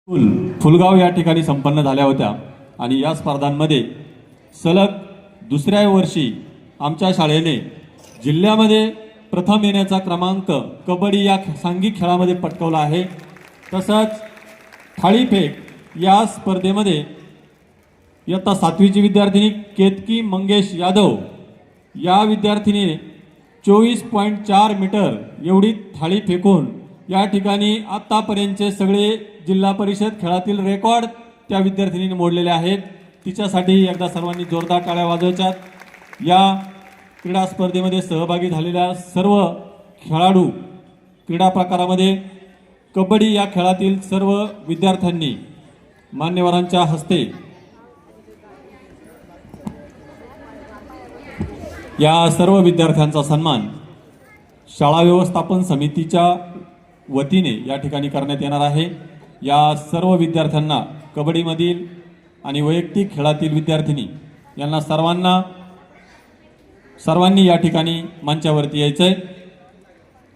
फुलगाव या ठिकाणी संपन्न झाल्या होत्या आणि या स्पर्धांमध्ये सलग दुसऱ्या वर्षी आमच्या शाळेने जिल्ह्यामध्ये प्रथम येण्याचा क्रमांक कबड्डी या सांघिक खेळामध्ये पटकावला आहे। तसंच थाळीफेक या स्पर्धेमध्ये इयत्ता 7वीची विद्यार्थिनी केतकी मंगेश यादव या विद्यार्थिनीने 24.4 मीटर एवढी थाळी फेकून या ठिकाणी आतापर्यंतचे सगळे जिल्हा परिषद खेळातील रेकॉर्ड त्या विद्यार्थिनीने मोडलेले आहेत। तिच्यासाठी एकदा सर्वांनी जोरदार टाळ्या वाजवायच्यात। या क्रीडा स्पर्धेमध्ये सहभागी झालेल्या सर्व खेळाडू, क्रीडा प्रकारामध्ये कबड्डी या खेळातील सर्व विद्यार्थ्यांनी मान्यवरांच्या हस्ते या सर्व विद्यार्थ्यांचा सन्मान शाळा व्यवस्थापन समितीच्या वतीने या ठिकाणी करण्यात येणार आहे। या सर्व विद्यार्थ्यांना कबड्डीमधील आणि वैयक्तिक खेळातील विद्यार्थिनी यांना सर्वांनी या ठिकाणी मंचावरती यायचंय।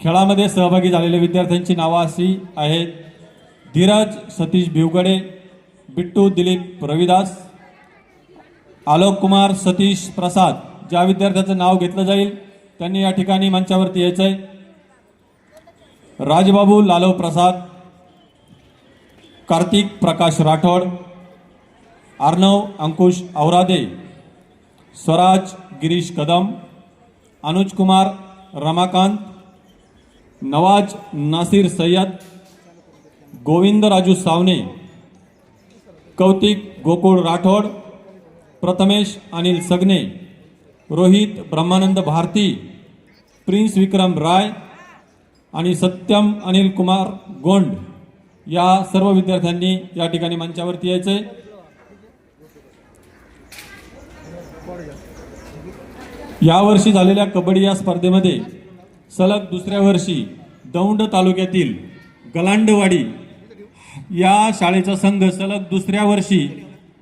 खेळामध्ये सहभागी झालेल्या विद्यार्थ्यांची नावे अशी आहेत: धीरज सतीश भिवगडे, बिट्टू दिलीप रविदास, आलोक कुमार सतीश प्रसाद। ज्या विद्यार्थ्याचं नाव घेतलं जाईल त्यांनी या ठिकाणी मंचावरती यायचंय। राजबाबू लालव प्रसाद, कार्तिक प्रकाश राठोड, अर्णव अंकुश औरादे, स्वराज गिरीश कदम, अनुज कुमार रमाकांत, नवाज नासिर सय्यद, गोविंद राजू सावने, कौतिक गोकुळ राठोड, प्रथमेश अनिल सगने, रोहित ब्रह्मानंद भारती, प्रिन्स विक्रम राय आणि सत्यम अनिल कुमार गोंड या सर्व विद्यार्थ्यांनी या ठिकाणी मंचावरती यायचे। यावर्षी झालेल्या कबड्डी या स्पर्धेमध्ये सलग दुसऱ्या वर्षी दौंड तालुक्यातील गलांडवाडी या शाळेचा संघ सलग दुसऱ्या वर्षी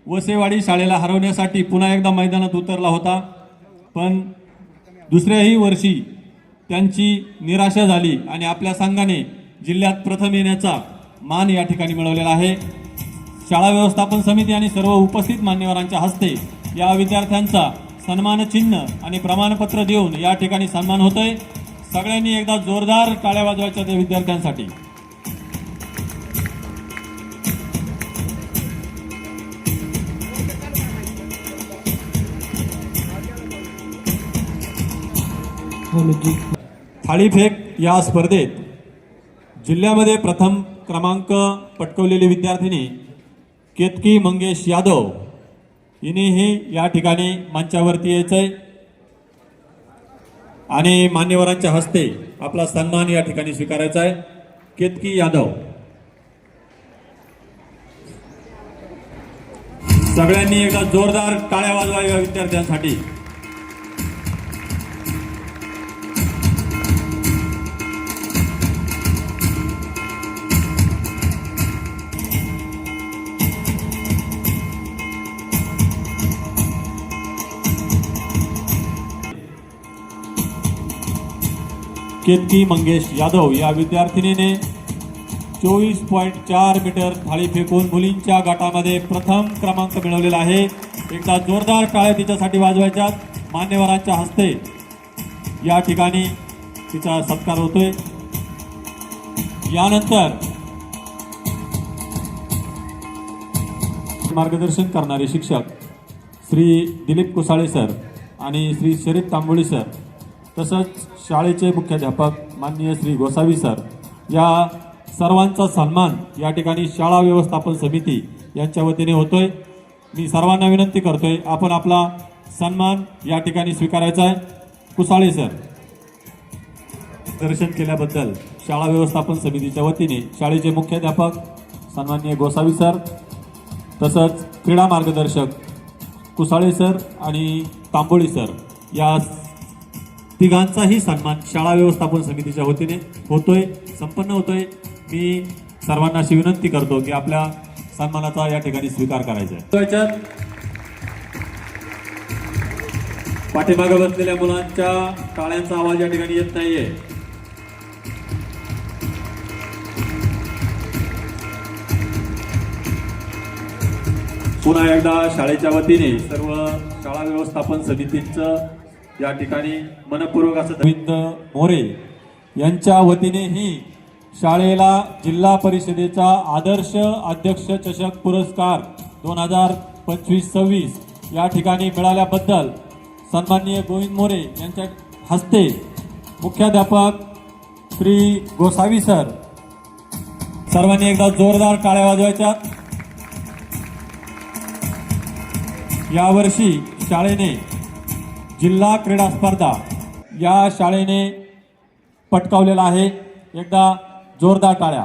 वसेवाडी शाळेला हरवण्यासाठी पुन्हा एकदा मैदानात उतरला होता, पण दुसऱ्याही वर्षी त्यांची निराशा झाली आणि आपल्या संघाने जिल्ह्यात प्रथम येण्याचा मान या ठिकाणी मिळवलेला आहे। शाळा व्यवस्थापन समिती आणि सर्व उपस्थित मान्यवरांच्या हस्ते या विद्यार्थ्यांचा सन्मान चिन्ह आणि प्रमाणपत्र देऊन या ठिकाणी सन्मान होतोय। सगळ्यांनी एकदा जोरदार टाळ्या वाजवायच्या त्या विद्यार्थ्यांसाठी। थाळीफेक या स्पर्धेत जिल्ह्यामध्ये प्रथम क्रमांक पटकवलेली विद्यार्थिनी केतकी मंगेश यादव हिनेही या ठिकाणी मंचावरती यायचंय आणि मान्यवरांच्या हस्ते आपला सन्मान या ठिकाणी स्वीकारायचा आहे। केतकी यादव, सगळ्यांनी एकदा जोरदार टाळ्या वाजवा या विद्यार्थ्यांसाठी। केतकी मंगेश यादव या विद्यार्थिनीने 24.4 मीटर थाळी फेकून मुलींच्या गटामध्ये प्रथम क्रमांक मिळवलेला आहे। एकदा जोरदार टाळ्या तिच्यासाठी वाजवायच्या। मान्यवरांच्या हस्ते या ठिकाणी तिचा सत्कार होतोय। यानंतर मार्गदर्शन करणारे शिक्षक श्री दिलीप कुसाळे सर आणि श्री शरीफ तांबोळी सर, तसंच शाळेचे मुख्याध्यापक माननीय श्री गोसावी सर, या सर्वांचा सन्मान या ठिकाणी शाळा व्यवस्थापन समिती यांच्या वतीने होतोय। मी सर्वांना विनंती करतोय, आपण आपला सन्मान या ठिकाणी स्वीकारायचा आहे। कुसाळे सर, दर्शन केल्याबद्दल शाळा व्यवस्थापन समितीच्या वतीने शाळेचे मुख्याध्यापक सन्माननीय गोसावी सर, तसंच क्रीडा मार्गदर्शक कुसाळे सर आणि तांबोळी सर या तिघांचाही सन्मान शाळा व्यवस्थापन समितीच्या वतीने होतोय, संपन्न होतोय। मी सर्वांना अशी विनंती करतो की आपल्या सन्मानाचा या ठिकाणी स्वीकार करायचा आहे। पाठीमागे बसलेल्या मुलांच्या टाळ्यांचा आवाज या ठिकाणी येत नाहीये। पुन्हा एकदा शाळेच्या वतीने सर्व शाळा व्यवस्थापन समितीचं या ठिकाणी मनपूर्वक असं गोविंद मोरे यांच्या वतीने ही शाळेला जिल्हा परिषदेचा आदर्श अध्यक्ष चषक पुरस्कार 2025-26 या ठिकाणी मिळाल्याबद्दल सन्माननीय गोविंद मोरे यांच्या हस्ते मुख्याध्यापक श्री गोसावी सर, सर्वांनी एकदा जोरदार टाळ्या वाजवायच्या। यावर्षी शाळेने जिल्हा क्रीडा स्पर्धा या शाळेने पटकावलेला आहे। एकदा जोरदार टाळ्या।